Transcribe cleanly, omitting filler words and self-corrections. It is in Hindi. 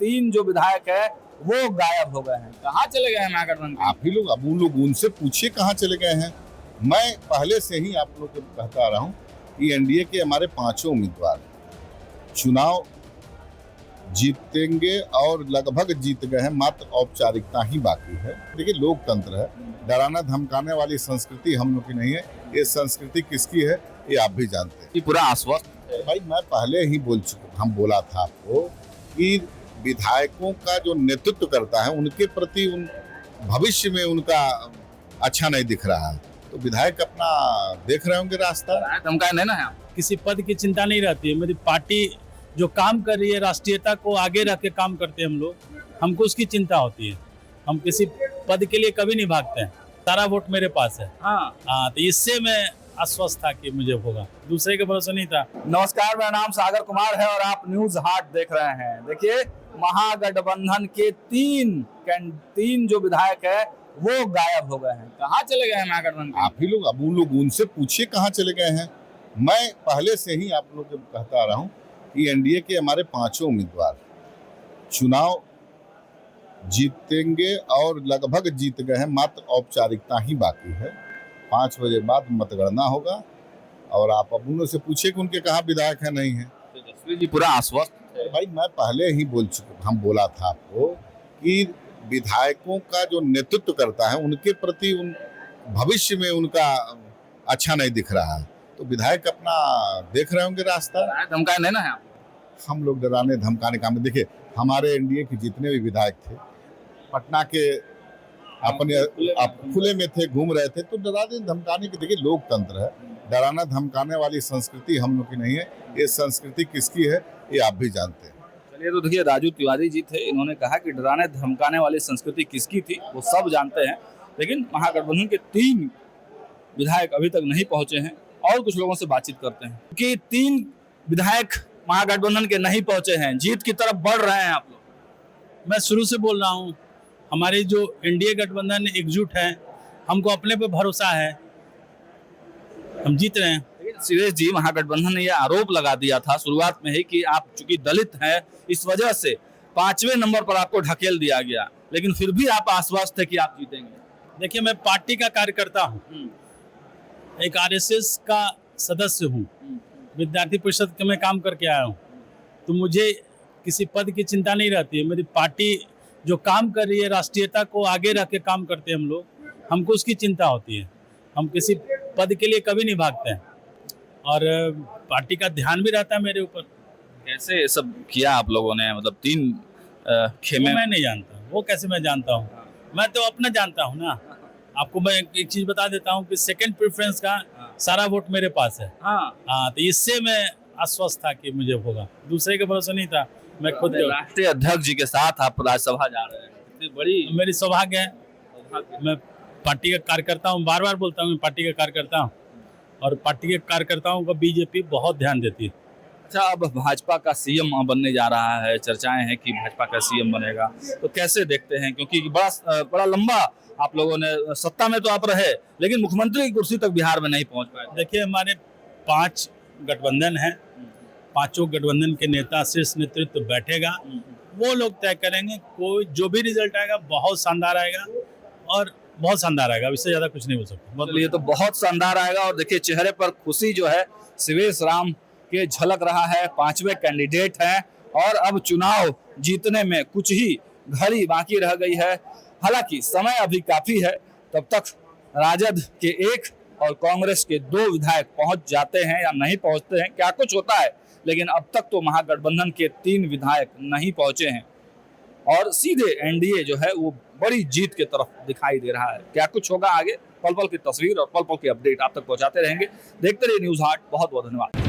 तीन जो विधायक है वो गायब हो गए हैं। कहाँ चले गए हैं महागठबंधन के? आप ही लोग, अब उन लोग उनसे पूछिए कहाँ चले गए हैं। मैं पहले से ही आप लोग को कहता आ रहा हूँ कि एनडीए के हमारे पांचों उम्मीदवार चुनाव जीतेंगे और लगभग जीत गए हैं, मात्र औपचारिकता ही बाकी है। देखिए, लोकतंत्र है, डराना धमकाने वाली संस्कृति हम लोग की नहीं है। ये संस्कृति किसकी है ये आप भी जानते हैं। पूरा आश्वस्त भाई, मैं पहले ही हम बोला था आपको कि विधायकों का जो नेतृत्व करता है उनके प्रति भविष्य में उनका अच्छा नहीं दिख रहा है, तो विधायक अपना देख रहे होंगे रास्ता। धमकाए नहीं ना है। किसी पद की चिंता नहीं रहती है। मेरी पार्टी जो काम कर रही है, राष्ट्रीयता को आगे रख के काम करते हैं हम लोग, हमको उसकी चिंता होती है। हम किसी पद के लिए कभी नहीं भागते हैं। सारा वोट मेरे पास है। हाँ, तो इससे मैं आश्वस्त था कि मुझे होगा, दूसरे के भरोसे नहीं था। नमस्कार, मेरा नाम सागर कुमार है और आप न्यूज हाट देख रहे हैं। देखिए, महागठबंधन के तीन जो विधायक है वो गायब हो गए हैं। कहाँ चले गए हैं महागठबंधन के? आप ही लोग, अब उन लोग उनसे पूछिए कहाँ चले गए हैं। मैं पहले से ही आप लोग को कहता आ रहा हूँ कि एनडीए के हमारे पांचों उम्मीदवार चुनाव जीतेंगे और लगभग जीत गए हैं, मात्र औपचारिकता ही बाकी है। 5 बजे बाद मतगणना होगा और आप अब उन से पूछिए कि उनके कहाँ विधायक है नहीं है। तेजस्वी जी पूरा आश्वस्त है। भाई, मैं पहले ही हम बोला था आपको कि विधायकों का जो नेतृत्व करता है उनके प्रति भविष्य में उनका अच्छा नहीं दिख रहा है, तो विधायक अपना देख रहे होंगे रास्ता। धमकाए नहीं ना है। हम लोग डराने धमकाने काम में, देखिए, हमारे एनडीए के जितने भी विधायक थे पटना के अपने खुले में थे, घूम रहे थे, तो डराने धमकाने की, देखिए, लोकतंत्र है, डराना धमकाने वाली संस्कृति हम लोग की नहीं है। ये संस्कृति किसकी है ये आप भी जानते हैं। चलिए, तो देखिए, राजू तिवारी जी थे, इन्होंने कहा कि डराने धमकाने वाली संस्कृति किसकी थी वो सब जानते हैं, लेकिन महागठबंधन के 3 विधायक अभी तक नहीं पहुंचे हैं। और कुछ लोगों से बातचीत करते हैं कि 3 विधायक महागठबंधन के नहीं पहुंचे हैं, जीत की तरफ बढ़ रहे हैं आप लोग। मैं शुरू से बोल रहा हूँ, हमारी जो एनडीए गठबंधन एकजुट है, हमको अपने पे भरोसा है, हम जीत रहे हैं। सुरेश जी, महागठबंधन ने यह आरोप लगा दिया था शुरुआत में ही कि आप चूंकि दलित हैं, इस वजह से 5वें नंबर पर आपको ढकेल दिया गया, लेकिन फिर भी आप आश्वस्त थे कि आप जीतेंगे। देखिए, मैं पार्टी का कार्यकर्ता हूँ, एक आरएसएस का सदस्य हूँ, विद्यार्थी परिषद में काम करके आया हूँ, तो मुझे किसी पद की चिंता नहीं रहती है। मेरी पार्टी जो काम कर रही है, राष्ट्रीयता को आगे रख के काम करते हैं हम लोग, हमको उसकी चिंता होती है। हम किसी पद के लिए कभी नहीं भागते हैं और पार्टी का ध्यान भी रहता है मेरे ऊपर। कैसे ये सब किया आप लोगों ने, मतलब 3 खेमे? मैं नहीं जानता, वो कैसे मैं जानता हूँ? मैं तो अपना जानता हूँ ना। आपको मैं एक चीज बता देता हूँ कि सेकंड प्रेफरेंस का सारा वोट मेरे पास है। हाँ, तो इससे मैं आश्वस्त था कि मुझे होगा, दूसरे के भरोसे नहीं था। मैं खुद राष्ट्रीय अध्यक्ष जी के साथ आप राज्यसभा जा रहे हैं, इतनी बड़ी मेरी सौभाग्य है। मैं पार्टी का कार्यकर्ता हूँ, बार बार बोलता हूँ, मैं पार्टी का कार्यकर्ता हूँ और पार्टी के कार्यकर्ताओं को बीजेपी बहुत ध्यान देती है। अच्छा, अब भाजपा का सीएम बनने जा रहा है, चर्चाएं हैं कि भाजपा का सीएम बनेगा, तो कैसे देखते हैं? क्योंकि बड़ा लंबा आप लोगों ने सत्ता में तो आप रहे, लेकिन मुख्यमंत्री की कुर्सी तक बिहार में नहीं पहुंच पाए। देखिए, हमारे 5 गठबंधन है, पांचों गठबंधन के नेता, शीर्ष नेतृत्व बैठेगा, वो लोग तय करेंगे। कोई जो भी रिजल्ट आएगा बहुत शानदार आएगा और बहुत शानदार आएगा, इससे ज्यादा कुछ नहीं हो सकता। ये तो बहुत शानदार आएगा और देखिए, चेहरे पर खुशी जो है सुरेश राम के झलक रहा है। 5वें कैंडिडेट हैं और अब चुनाव जीतने में कुछ ही घड़ी बाकी रह गई है। हालांकि समय अभी काफी है, तब तक राजद के 1 और कांग्रेस के 2 विधायक पहुंच जाते हैं या नहीं पहुंचते हैं, क्या कुछ होता है, लेकिन अब तक तो महागठबंधन के 3 विधायक नहीं पहुंचे हैं और सीधे एनडीए जो है वो बड़ी जीत की तरफ दिखाई दे रहा है। क्या कुछ होगा आगे, पल पल की तस्वीर और पल पल की अपडेट आप तक पहुंचाते रहेंगे। देखते रहिए न्यूज हाट। बहुत बहुत धन्यवाद।